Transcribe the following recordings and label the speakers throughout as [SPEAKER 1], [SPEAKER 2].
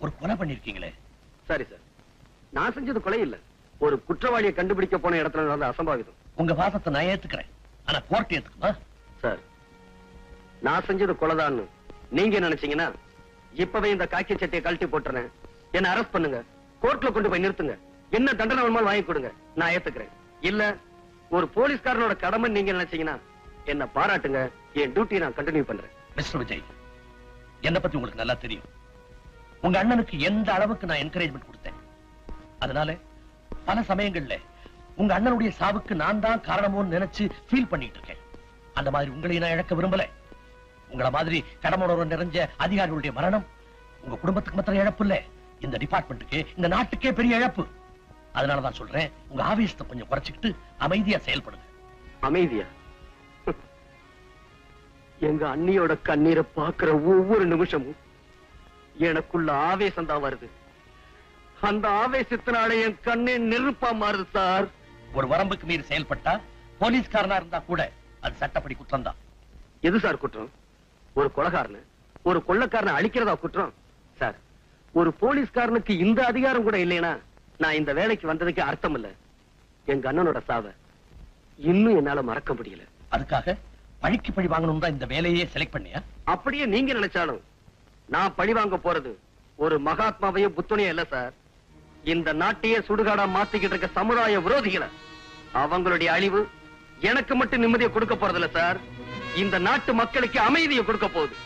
[SPEAKER 1] ஒரு கொலை பண்ணிருக்கீங்களே.
[SPEAKER 2] சரி சார், நான் செஞ்சது கொலை இல்ல, ஒரு குற்றவாளியை கண்டுபிடிக்க போன இடத்துல நடந்த அசம்பாவிதம்.
[SPEAKER 1] உங்க வாதத்தை நான் ஏத்துக்கிறேன், ஆனா கோர்ட் ஏத்துக்குமா?
[SPEAKER 2] சார், நான் செஞ்சது கொலைதான்னு நீங்க நினைச்சீங்கன்னா இப்பவே இந்த காக்கி சட்டையை கழட்டி போட்டுறேன், என்ன அரெஸ்ட் பண்ணுங்க, கோர்ட்ல கொண்டு போய் நிறுத்துங்க, என்ன தண்டனை வேணுமாலும் வாங்கி கொடுங்க, நான் ஏத்துக்கிறேன். இல்ல ஒரு போலீஸ்காரனோட கடமை நீங்க நினைச்சீங்கன்னா என்ன பாராட்டுங்க, என் டியூட்டியை நான் கண்டினியூ பண்றேன்.
[SPEAKER 1] மிஸ்டர் விஜய், என்ன பத்தி உங்களுக்கு நல்லா தெரியும். உங்க அண்ணனுக்கு எந்த அளவுக்கு நான் என்கரேஜ்மெண்ட் கொடுத்தேன். அதனால பல சமயங்கள்ல உங்க அண்ணனுடைய சாவுக்கு நான் தான் காரணமோன்னு நினைச்சு ஃபீல் பண்ணிட்டு இருக்கேன். அந்த மாதிரி உங்களையும் நான் இழக்க விரும்பல. உங்களை மாதிரி கடமையுணர்வு நிறைஞ்ச அதிகாரிகளுடைய மரணம் உங்க குடும்பத்துக்கு மாத்திரம் இழப்பு இல்ல, இந்த டிபார்ட்மெண்ட்டுக்கு, இந்த நாட்டுக்கே பெரிய இழப்பு. அதனாலதான் சொல்றேன், உங்க ஆவேசத்தை கொஞ்சம் குறைச்சிக்கிட்டு அமைதியா செயல்படுங்க.
[SPEAKER 2] அமைதியா? எங்க அண்ணியோட கண்ணீரை பாக்குற ஒவ்வொரு நிமிஷமும் எனக்குள்ள ஆவேசம் தான் வருது. அந்த ஆவேசத்தினால என் கண்ணே நெருப்பா மாறுது சார்.
[SPEAKER 1] ஒரு வரம்புக்கு மீறி செயல்பட்டா போலீஸ்காரனா இருந்தா கூட அது சட்டப்படி குற்றம் தான்.
[SPEAKER 2] எது சார் குற்றம்? ஒரு கொலைகாரனை, ஒரு கொள்ளைக்காரனை அழிக்கிறதா குற்றம்? சார், ஒரு போலீஸ்காரனுக்கு இந்த அதிகாரம் கூட இல்லைன்னா நான் இந்த வேலைக்கு வந்ததுக்கு அர்த்தம் இல்ல. எங்க அண்ணனோட சாவை இன்னும் என்னால மறக்க முடியல.
[SPEAKER 1] அதுக்காக பழிக்கு பழி வாங்கணும் தான் இந்த வேலையே செலக்ட் பண்ணியா?
[SPEAKER 2] அப்படியே நீங்க நினைச்சாலும் நான் பழி வாங்க போறது ஒரு மகாத்மாவையும் புத்தனையும் இல்ல சார். இந்த நாட்டையே சுடுகாடா மாத்திக்கிட்டு இருக்க சமுதாய விரோதிகளை, அவங்களுடைய அழிவு எனக்கு மட்டும் நிம்மதியை கொடுக்க போறதில்ல சார், இந்த நாட்டு மக்களுக்கு அமைதியை கொடுக்க போகுது.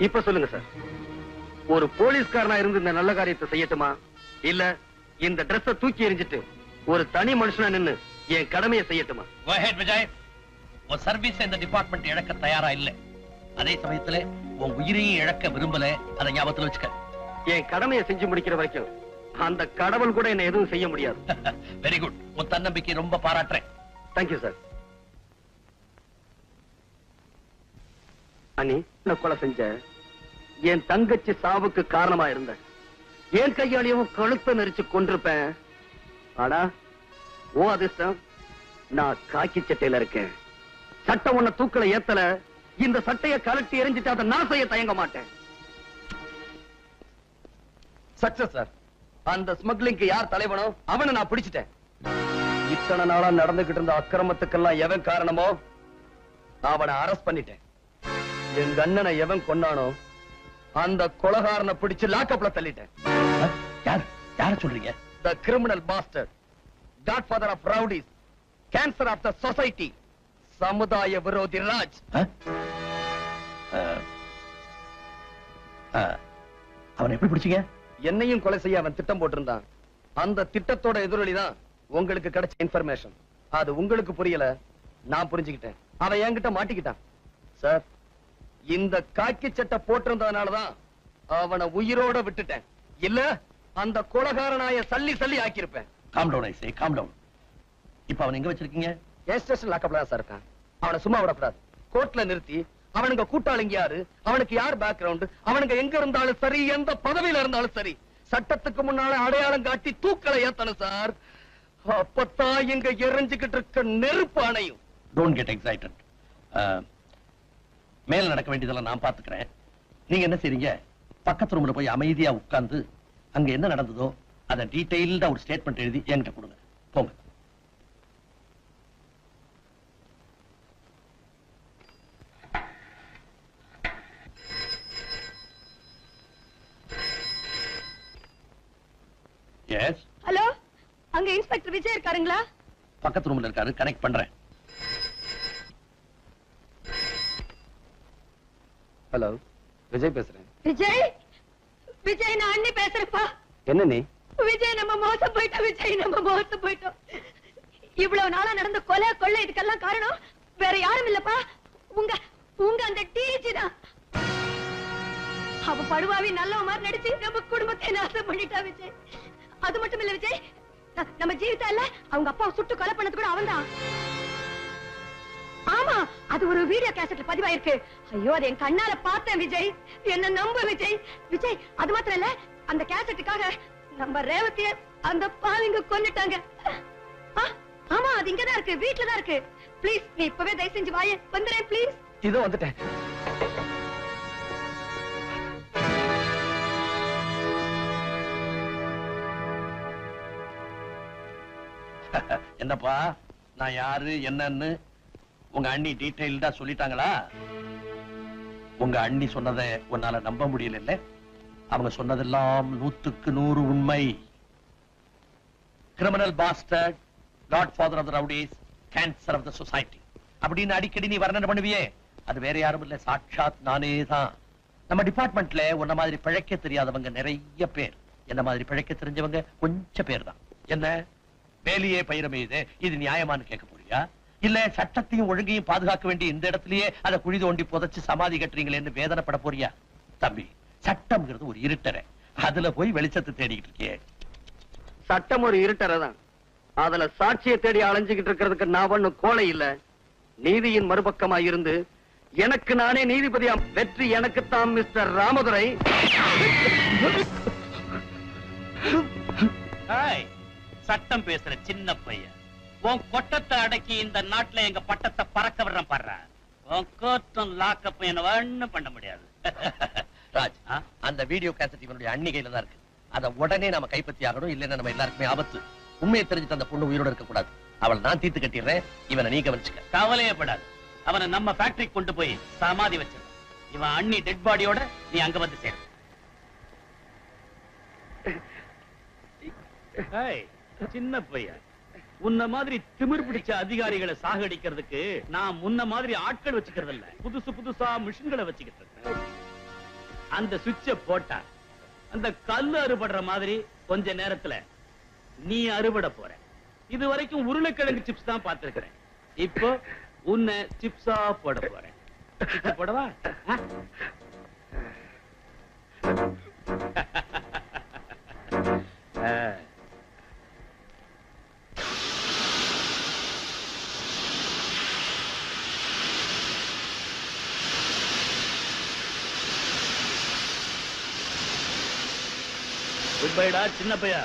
[SPEAKER 2] இப்ப சொல்லுங்க சார், ஒரு போலீஸ்காரனா இருந்து இந்த நல்ல காரியத்தை செய்யட்டுமா, இல்ல இந்த டிரெஸ் தூக்கி எறிஞ்சிட்டு ஒரு தனி மனுஷனா நின்னு என் கடமையை செய்யட்டுமா?
[SPEAKER 1] Go ahead, Vijay. உன் சர்வீஸ் இந்த டிபார்ட்மெண்ட் இழக்க தயாரா இல்ல, அதே சமயத்துல உன் உயிரையும் இழக்க விரும்பல, அதை ஞாபகத்துல வச்சுக்க.
[SPEAKER 2] என் கடமையை செஞ்சு முடிக்கிற வரைக்கும் அந்த கடவுள் கூட என்ன எதுவும் செய்ய முடியாது.
[SPEAKER 1] வெரி குட், உன் தன்னம்பிக்கை ரொம்ப பாராட்டுறேன்.
[SPEAKER 2] Thank you sir. அண்ணி, நான் கொலை செஞ்ச என் தங்கச்சி சாவுக்கு காரணமா இருந்த என் கையாலையும் கழுத்தை நெரிச்சு கொண்டிருப்பேன். ஆனா ஓ அதிர்ஷ்டம், நான் காக்கி சட்டையில இருக்கேன். சட்டம் உன்னை தூக்கல ஏத்தல, இந்த சட்டையை கலட்டி எரிஞ்சிட்டு அதை நான் செய்ய தயங்க மாட்டேன். Success sir. அந்த ஸ்மக்லிங்க்கு யார் தலைவனோ அவனை நான் பிடிச்சிட்டேன். இத்தனை நாளா நடந்துகிட்டு இருந்த அக்கிரமத்துக்கெல்லாம் எவன் காரணமோ அவனை அரெஸ்ட் பண்ணிட்டேன். எங்க அண்ணனை எவன் கொண்டானோ அந்த கொலைகாரனை பிடிச்சு லாக்கப்ல தள்ளிட்டேன்.
[SPEAKER 1] யார சொல்றீங்க?
[SPEAKER 2] The criminal bastard, godfather of rowdies, cancer of the society, சமுதாய விரோதி ராஜ்.
[SPEAKER 1] அவனை எப்படி பிடிச்சீங்க?
[SPEAKER 2] என்னையும் கொலை செய்ய அவன் திட்டம் போட்டிருந்தான். அந்த திட்டத்தோட எதிரொலிதான் உங்களுக்கு கிடைச்ச இன்ஃபர்மேஷன். அது உங்களுக்கு புரியல, நான் புரிஞ்சுக்கிட்டேன். அவன் என்கிட்ட மாட்டிக்கிட்டான். சார், இந்த காக்கி சட்டை போட்டிருந்ததுனாலதான் அவனை உயிரோட விட்டுட்டேன். இல்ல அந்த கொலைகாரனாய சல்லி சல்லி ஆக்கியிருப்பேன்.
[SPEAKER 1] காம் டவுன், ஐ சே காம் டவுன். இப்ப அவன் எங்க வச்சிருக்கீங்க?
[SPEAKER 2] என் ஸ்டேஷன் லாக்கப்ல தான் சார் இருக்கான். அவனை சும்மா விடக்கூடாது. கோர்ட்ல நிறுத்தி அவனுங்க கூட்டாளிங்க யாரு, அவனுக்கு யார் பேக்ரவுண்ட், அவனுங்க எங்க இருந்தாலும் சரி, எந்த பதவியில இருந்தாலும் சரி, சட்டத்துக்கு முன்னால அடையாளம் காட்டி தூக்கலை ஏத்தணும் சார். அப்பத்தான் எங்க எரிஞ்சுக்கிட்டு இருக்க நெருப்பு அணையும்.
[SPEAKER 1] Don't get excited. மேல நடக்க வேண்டியதெல்லாம் நான் பாத்துக்கிறேன். நீங்க என்ன செய்றீங்க? பக்கத்து ரூம்ல போய் அமைதியா உட்கார்ந்து அங்க என்ன நடந்ததோ அதை டீடைல்டா ஒரு ஸ்டேட்மெண்ட் எழுதி என்கிட்ட கொடுங்க. போங்க. எஸ்.
[SPEAKER 3] ஹலோ, அங்க இன்ஸ்பெக்டர் விஜய் இருக்காருங்களா?
[SPEAKER 1] பக்கத்து ரூம்ல இருக்காரு, கனெக்ட் பண்றேன்.
[SPEAKER 2] ஹலோ, விஜய் பேசுறேன்.
[SPEAKER 3] விஜய், விஜய் நான் அண்ணி பேசுறேன்ப்பா.
[SPEAKER 2] என்ன நீ?
[SPEAKER 3] விஜய் நம்ம மோசம் போயிட்டோம். விஜய் நம்ம மோசம் போயிட்டோம். இவ்வளவு நாளா நடந்த கொலை கொள்ளை இதுக்கெல்லாம் காரணம் வேற யாரும் இல்லப்பா, உங்க உங்க அந்த டிஜி தான். அவ படுவாவி நல்லவ மாதிரி நடிச்சு நம்ம குடும்பத்தை நாசம் பண்ணிட்டா விஜய். அது மட்டும் இல்ல விஜய், நம்ம ஜீவிதா இல்ல, அவங்க அப்பாவை சுட்டு கொலை பண்ணது கூட அவன்தான். ஆமா, அது ஒரு வீடியோ கேசட்ல பதிவாயிருக்கு. ஐயோ, அது என் கண்ணால பார்த்தேன் விஜய், என்ன நம்பு விஜய். விஜய், அது மாத்திரம் இல்ல, அந்த கேசட்டுக்காக நம்ம ரேவதிய அந்த பாவிங்க கொன்னுட்டாங்க. ஆமா, அது இங்கதான் இருக்கு, வீட்டுல தான் இருக்கு. ப்ளீஸ் நீ இப்பவே தயவு செஞ்சு வாயே, வந்துறேன் ப்ளீஸ்.
[SPEAKER 2] இதோ வந்துட்டேன்.
[SPEAKER 1] என்னப்பா நான் யாரு என்னன்னு உங்க அண்ணி டீடைல்டா சொல்லிட்டாங்களா? உங்க அண்ணி சொன்னதை உன்னால நம்ப முடியல இல்ல? அவங்க சொன்னதெல்லாம் 100% உண்மை. Criminal bastard, godfather of the rowdies, cancer of the society அப்படின்னு அடிக்கடி நீ வர்ணனை பண்ணுவியே, அது வேற யாரும் இல்ல, சாட்சாத் நானே தான். நம்ம டிபார்ட்மெண்ட்ல உன்ன மாதிரி பிழைக்க தெரியாதவங்க நிறைய பேர், என்ன மாதிரி பிழைக்க தெரிஞ்சவங்க கொஞ்சம் பேர் தான். என்ன வேலையே பயிரமே இது நியாயமானு கேட்க போறியா? இல்ல சட்டத்தையும் ஒழுங்கையும் பாதுகாக்க வேண்டிய இந்த இடத்துலயே அதை குழி தோண்டி புதைச்சு சமாதி கட்டுறீங்களேன்னு வேதனைப்பட போறியா? தம்பி, சட்டம்ங்கிறது ஒரு இருட்டறை, அதுல போய் வெளிச்சத்தை தேடிக்கிட்டு இருக்கியே.
[SPEAKER 2] சட்டம் ஒரு இருட்டறை தான், அதுல சாட்சியை தேடி அலைஞ்சுகிட்டு இருக்கிறதுக்கு நான் ஒண்ணும் கோழை இல்ல. நீதியின் மறுபக்கமா இருந்து எனக்கு நானே நீதிபதியா வெற்றி எனக்குத்தான் மிஸ்டர் ராமதுரை.
[SPEAKER 4] சட்டம் பேசுற சின்ன பையன், உன் கொட்டத்தை அடக்கி இந்த நாட்டுல எங்க பட்டத்தை பறக்க விடுறேன் பாடுற. உன் கோர்ட்டும் லாக்கப்பும் என்ன ஒண்ணும் பண்ண முடியாது.
[SPEAKER 1] ராஜ், அந்த வீடியோ கேசட் இவனுடைய அன்னிகையில தான் இருக்கு. அதை உடனே நாம கைப்பற்றி ஆகணும், இல்லைன்னா நம்ம எல்லாருக்குமே ஆபத்து. உண்மையை தெரிஞ்சுட்டு அந்த பொண்ணு உயிரோட இருக்க கூடாது. அவளை நான் தீர்த்து கட்டிடுறேன், இவனை நீ கவனிச்சுக்க.
[SPEAKER 4] கவலையே படாது, அவனை நம்ம ஃபேக்டரி கொண்டு போய் சமாதி வச்சிரு. இவன் அண்ணி டெட் பாடியோட நீ அங்க வந்து சேரு. சின்ன பையன், உன்ன மாதிரி திமிர் பிடிச்ச அதிகாரிகளை சாகடிக்கிறதுக்கு நான் முன்ன மாதிரி ஆட்கள் வச்சுக்கிறது இல்ல, புதுசா மிஷின்களை வச்சுக்கிட்டு. அந்த சுவிட்ச போட்டா அந்த கல்லு அறுபடுற மாதிரி கொஞ்ச நேரத்துல நீ அறுபட போற. இது வரைக்கும் உருளைக்கிழங்கு சிப்ஸ் தான் பார்த்திருக்கிறேன், இப்போ உன்னை சிப்ஸா போட போறேன். போடவா? குட் பைடா சின்ன பையா.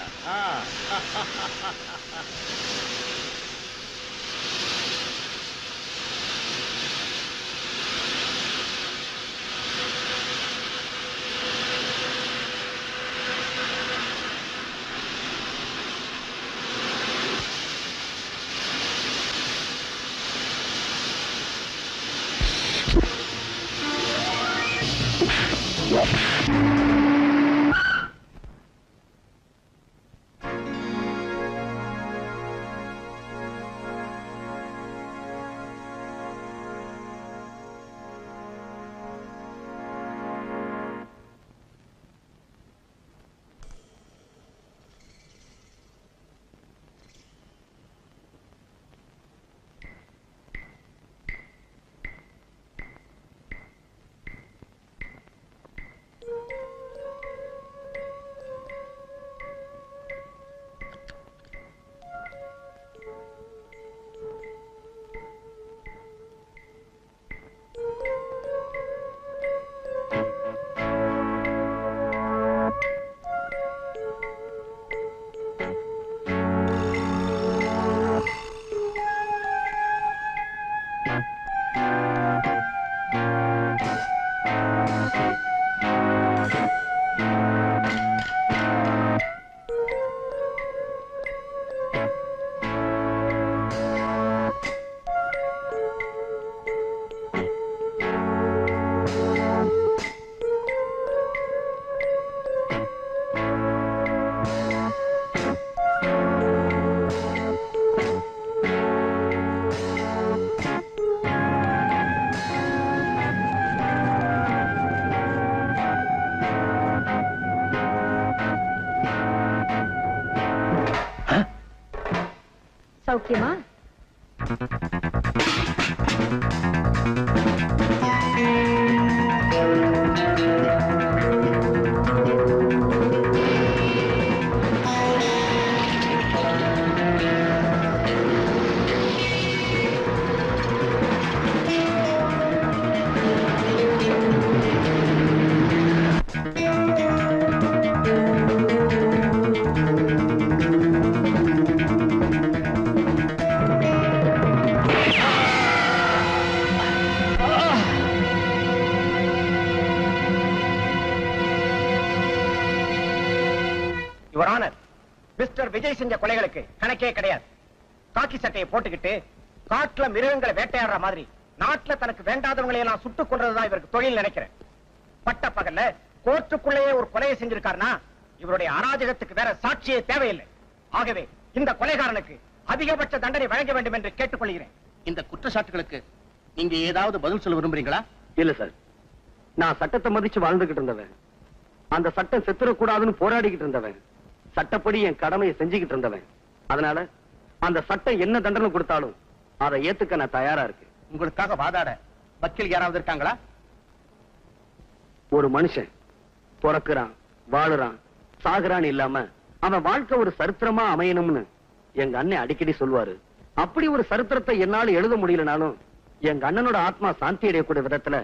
[SPEAKER 3] சௌக்கியமா?
[SPEAKER 5] மிஸ்டர் விஜய் செஞ்ச கொலைகளுக்கு கணக்கே கிடையாது. காக்கி சட்டையை போட்டுக்கிட்டு காட்டுல மிருகங்களை வேட்டையாடுற மாதிரி நாட்டுல தனக்கு வேண்டாதவங்களை எல்லாம் சுட்டுக் கொன்றதுதான் இவருக்கு தொழில் நினைக்கிறேன். பட்ட பகல்ல கோர்ட்டுக்குள்ளேயே ஒரு கொலையை செஞ்சிருக்காருன்னா இவருடைய அராஜகத்துக்கு வேற சாட்சியே தேவையில்லை. ஆகவே இந்த கொலைகாரனுக்கு அதிகபட்ச தண்டனை வழங்க வேண்டும் என்று கேட்டுக்கொள்கிறேன்.
[SPEAKER 1] இந்த குற்றச்சாட்டுகளுக்கு நீங்க ஏதாவது பதில் சொல்ல விரும்புறீங்களா?
[SPEAKER 2] இல்ல சார், நான் சட்டத்தை மதிச்சு வாழ்ந்துகிட்டு இருந்தவன், அந்த சட்டம் செத்துறக்கூடாதுன்னு போராடிக்கிட்டு இருந்தவன், சட்டப்படி என் கடமையை செஞ்சுக்கிட்டு இருந்தவன். அதனால அந்த சட்டம் என்ன தண்டனை கொடுத்தாலும் அதை ஏத்துக்க நான் தயாரா இருக்கேன்.
[SPEAKER 1] உங்களுக்காக வாதாட வக்கீல் யாராவது இருக்காங்களா?
[SPEAKER 2] ஒரு மனுஷன் பிறக்குறான், வாழுறான், சாகுறான்னு இல்லாம அவன் வாழ்க்கை ஒரு சரித்திரமா அமையணும்னு எங்க அண்ணன் அடிக்கடி சொல்வாரு. அப்படி ஒரு சரித்திரத்தை என்னால எழுத முடியலனாலும் எங்க அண்ணனோட ஆத்மா சாந்தி அடையக்கூடிய விதத்துல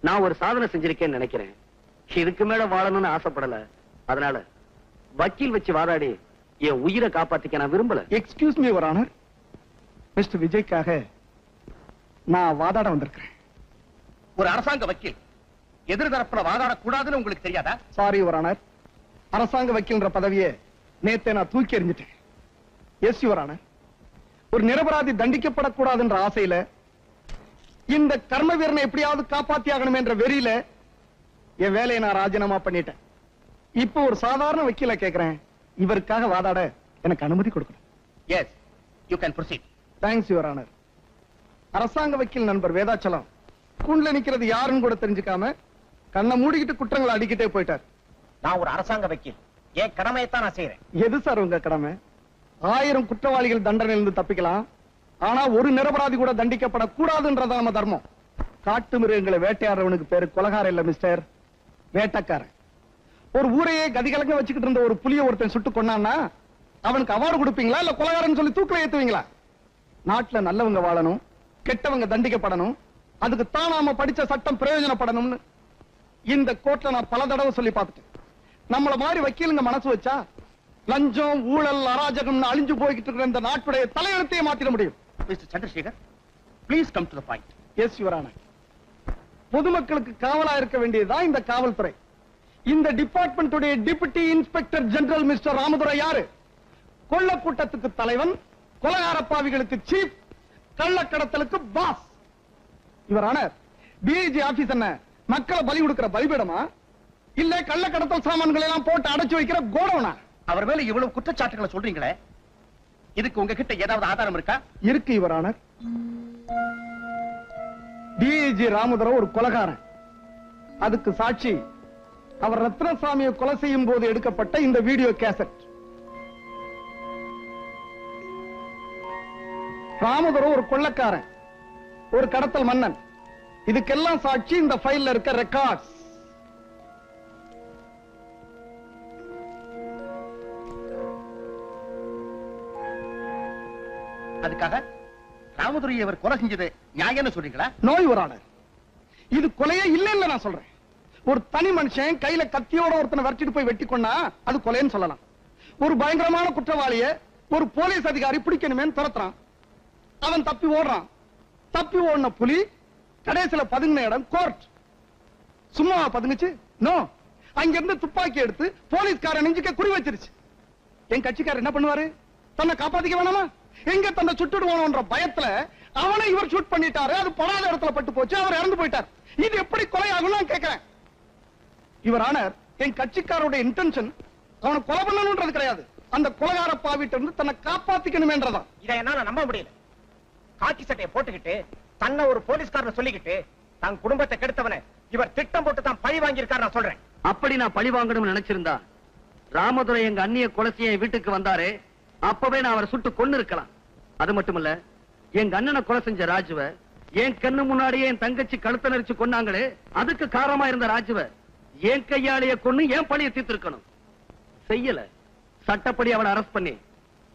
[SPEAKER 2] நான் ஒரு சாதனை செஞ்சிருக்கேன்னு நினைக்கிறேன். இதுக்கு மேல வாழணும்னு ஆசைப்படல. அதனால வக்கீல் வச்சு வாதாடி என் உயிரை காப்பாத்திக்க நான் விரும்பல.
[SPEAKER 6] Excuse me your honour, mister விஜய்க்காக நான் வாதாட வந்திருக்கிறேன்.
[SPEAKER 1] ஒரு அரசாங்க வக்கீல் எதிர்தரப்புல வாதாடக்கூடாதுன்னு உங்களுக்கு தெரியாதா?
[SPEAKER 6] சாரி யுவர் ஆனர், அரசாங்க வக்கீல்ன்ற பதவியை நேத்தே நான் தூக்கி எறிஞ்சிட்டேன். எஸ் யுவர் ஆனர், ஒரு நிரபராதி தண்டிக்கப்படக்கூடாதுன்ற ஆசையில இந்த கர்ம வீரனை எப்படியாவது காப்பாத்தி ஆகணும் என்ற வெறியில என் வேலையை நான் ராஜினாமா பண்ணிட்டேன். இப்போ ஒரு சாதாரண வக்கீல கேட்கிறேன், இவருக்காக வாதாட எனக்கு அனுமதி கொடுக்கணும்.
[SPEAKER 1] Yes, you can proceed.
[SPEAKER 6] Thanks your honour. அரசாங்க வக்கீல் நண்பர் வேதாச்சலம் கூண்ல நிக்கிறது யாருன்னு கூட தெரிஞ்சுக்காம கண்ணை மூடிக்கிட்டு குற்றங்களை அடிக்கிட்டே போயிட்டார்.
[SPEAKER 5] நான் ஒரு அரசாங்க வக்கீல், என் கடமையைத்தான் நான் செய்யறேன்.
[SPEAKER 6] எது சார் உங்க கடமை? 1000 குற்றவாளிகள் தண்டனையிலிருந்து தப்பிக்கலாம், ஆனா ஒரு நிரபராதி கூட தண்டிக்கப்படக்கூடாதுன்றத நம்ம தர்மம். காட்டு மிருகங்களை வேட்டையாடுறவனுக்கு பேரு கொலகாரம் இல்ல மிஸ்டர், வேட்டக்காரன். ஒரு ஊரையே கதிகலங்க வச்சுக்கிட்டு இருந்த ஒரு புலிய ஒருத்தன் சுட்டு கொண்டான்னா அவனுக்கு அவார்டு கொடுப்பீங்களா இல்ல கொலகாரன் சொல்லி தூக்கில ஏத்துவீங்களா? நாட்டுல நல்லவங்க வாழணும், கெட்டவங்க தண்டிக்கப்படணும், அதுக்கு தான் நாம படிச்ச சட்டம் பிரயோஜனப்படணும்னு இந்த கோர்ட்ல நான் பல தடவை சொல்லி பார்த்துட்டேன். நம்மள மாதிரி வக்கீலுங்க மனசு வச்சா லஞ்சம், ஊழல், அராஜகம் அழிஞ்சு போய்கிட்டு இருக்கிற இந்த நாட்டுடைய தலையெழுத்தையே மாத்திட முடியும்.
[SPEAKER 1] Mister Chandrasekhar, please come to the point.
[SPEAKER 6] Yes your honour, பொதுமக்களுக்கு காவலா இருக்க வேண்டியதுதான் இந்த காவல்துறை. இந்த டிபார்ட்மெண்ட்டுடைய deputy inspector general mister Ramadurai யாரு? கொள்ள கூட்டத்துக்கு தலைவன், கொலகாரப்பாவிகளுக்கு சீஃப், கள்ளக்கடத்தலுக்கு boss. Your honour, DIG office என்ன மக்களை பலி கொடுக்கிற பலிபீடமா இல்ல கள்ளக்கடத்தல் சாமான்களை எல்லாம் போட்டு அடைச்சு வைக்கிற கோடவுனா?
[SPEAKER 1] அவர் மேல இவ்வளவு குற்றச்சாட்டுகளை சொல்றீங்களே, இதுக்கு உங்ககிட்ட ஏதாவது ஆதாரம் இருக்கா?
[SPEAKER 6] இருக்கு யுவர் ஆனர். டிஐஜி ராமதுரை ஒரு கொலைகாரன். அதுக்கு சாட்சி அவர் ரத்னசாமியை கொலை செய்யும் போது எடுக்கப்பட்ட இந்த வீடியோ கேசட். ராமதுரை ஒரு கொள்ளைக்காரன், ஒரு கடத்தல் மன்னன். இதுக்கெல்லாம் சாட்சி இந்த ஃபைல்ல இருக்க ரெக்கார்ட்ஸ்.
[SPEAKER 1] அதுக்காக ராமதுரையை அவர் கொலை செஞ்சது நியாயம்னு சொல்றீங்களா?
[SPEAKER 6] நோ யுவர் ஆனர், இது கொலையே இல்ல நான் சொல்றேன். ஒரு தனி மனுஷன் கையில கத்தியோட ஒருத்தனை வரைச்சிட்டு போய் வெட்டி கொண்டா அது கொலைன்னு சொல்லலாம். ஒரு பயங்கரமான குற்றவாளிய ஒரு போலீஸ் அதிகாரி பிடிக்கணுமேன்னு துரத்துறான், அவன் தப்பி ஓடுறான். தப்பி ஓடின புலி கடைசியில பதுங்கின இடம் கோர்ட். சும்மாவா பதுங்குச்சு? நோ, அங்கிருந்து துப்பாக்கி எடுத்து போலீஸ்காரன் நெஞ்சுக்க குறி வச்சிருச்சு. என் கட்சிக்காரர் என்ன பண்ணுவாரு? தன்னை காப்பாத்திக்க வேணாமா? எங்க தன்னை சுட்டுடுவானோன்ற பயத்துல அவனை இவர் ஷூட் பண்ணிட்டாரு. அது படாத இடத்துல பட்டு போச்சு, அவர் இறந்து போயிட்டார். இது எப்படி கொலை ஆகும் நான் கேட்கிறேன். யுவர் ஆனர், என் கட்சிக்காரோட இன்டென்ஷன் அவனை கொலை பண்ணணும்ன்றது கிடையாது, அந்த கொலைகார பாவிட்ட இருந்து தன்னை காப்பாத்திக்கணுமேன்றதான்.
[SPEAKER 5] இதை என்னால நம்ப முடியல. காக்கி சட்டையை போட்டுக்கிட்டு தன்னை ஒரு போலீஸ்காரன் சொல்லிக்கிட்டு தன் குடும்பத்தை கெடுத்தவனை இவர் திட்டம் போட்டு தான் பழி வாங்கியிருக்காரு நான் சொல்றேன்.
[SPEAKER 2] அப்படி நான் பழி வாங்கணும்னு நினைச்சிருந்தா ராமதுரை எங்க அண்ணிய கொலை செய்ய என் வீட்டுக்கு வந்தாரு, அப்பவே நான் அவரை சுட்டு கொன்னு இருக்கலாம். அது மட்டுமல்ல, எங்க அண்ணனை கொலை செஞ்ச ராஜுவ என் கண்ணு முன்னாடியே என் தங்கச்சி கழுத்தை நெரிச்சு கொன்னாங்களே, அதுக்கு காரணமா இருந்த ராஜுவ என் கையாலேயே கொன்னு என் பழிய தீர்த்திருக்கணும். செய்யல. சட்டப்படி அவளை அரெஸ்ட் பண்ணி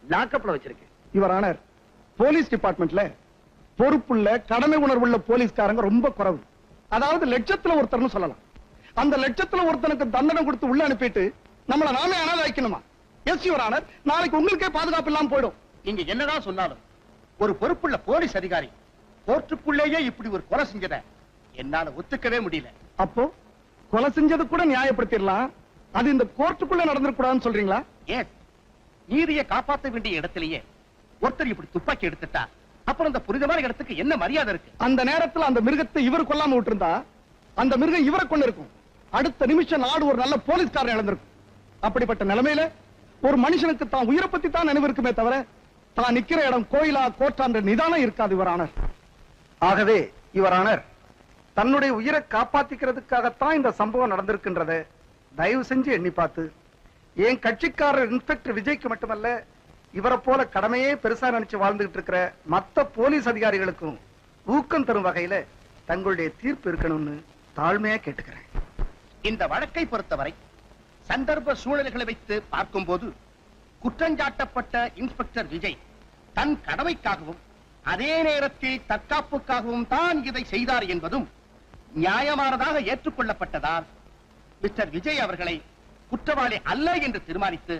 [SPEAKER 2] லாக்கப்ல வச்சிருக்கேன்.
[SPEAKER 6] யுவர் ஆனர், போலீஸ் டிபார்ட்மெண்ட்ல பொறுப்புள்ள கடமை உணர்வுள்ள போலீஸ்காரங்க ரொம்ப குறைவு. அதாவது லட்சத்துல ஒருத்தர்னு சொல்லலாம். அந்த லட்சத்துல ஒருத்தனுக்கு தண்டனை கொடுத்து உள்ள அனுப்பிட்டு நம்மள நாமே அனாதைக்கணுமா? எஸ் யுவர் ஆனர், நாளைக்கு உங்களுக்கே பாதுகாப்பு இல்லாம போயிடும்.
[SPEAKER 1] நீங்க என்னதான் சொன்னாலும் ஒரு பொறுப்புள்ள போலீஸ் அதிகாரி கோர்ட்டுக்குள்ளேயே இப்படி ஒரு கொலை செஞ்சதை என்னால ஒத்துக்கவே முடியல.
[SPEAKER 6] அப்போ கொலை செஞ்சது கூட நியாயப்படுத்திடலாம், அது இந்த கோர்ட்டுக்குள்ள நடந்துடக்கூடாதுன்னு சொல்றீங்களா?
[SPEAKER 1] ஏன் நீதியை காப்பாற்ற வேண்டிய இடத்திலேயே ஒருத்தர் இப்படி துப்பாக்கி எடுத்துட்டா அப்புறம் அந்த புனிதமான இடத்துக்கு என்ன மரியாதை இருக்கு?
[SPEAKER 6] அந்த நேரத்துல அந்த மிருகத்தை இவர் கொல்லாம விட்டுருந்தா அந்த மிருகம் இவரை கொண்டு இருக்கும். அடுத்த நிமிஷம் நாடு ஒரு நல்ல போலீஸ்காரன் இழந்திருக்கும். அப்படிப்பட்ட நிலைமையில ஒரு மனுஷனுக்கு தான் உயிரை பத்தி தான் நினைவு இருக்குமே தவிர தான் நிக்கிற இடம் கோயிலா கோட்டான்ற நிதானம் இருக்காது யுவர் ஆனர். ஆகவே யுவர் ஆனர், தன்னுடைய உயிரை காப்பாத்திக்கிறதுக்காகத்தான் இந்த சம்பவம் நடந்திருக்கின்றத தயவு செஞ்சு எண்ணி பார்த்து என் கட்சிக்காரர் இன்ஸ்பெக்டர் விஜய்க்கு மட்டுமல்ல, இவரை போல கடமையே பெருசா நினைச்சு வாழ்ந்துகிட்டு இருக்கிற மத்த போலீஸ் அதிகாரிகளுக்கும் ஊக்கம் தரும் வகையில தங்களுடைய தீர்ப்பு இருக்கணும்னு தாழ்மையா கேட்டுக்கிறேன்.
[SPEAKER 1] இந்த வழக்கை பொறுத்தவரை சந்தர்ப்ப சூழல்களை வைத்து பார்க்கும்போது குற்றஞ்சாட்டப்பட்ட இன்ஸ்பெக்டர் விஜய் தன் கடமைக்காகவும் அதே நேரத்தில் தற்காப்புக்காகவும் தான் இதை செய்தார் என்பதும் நியாயமானதாக ஏற்றுக்கொள்ளப்பட்டதால் மிஸ்டர் விஜய் அவர்களை குற்றவாளி அல்ல என்று தீர்மானித்து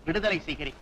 [SPEAKER 1] விடுதலை செய்கிறேன்.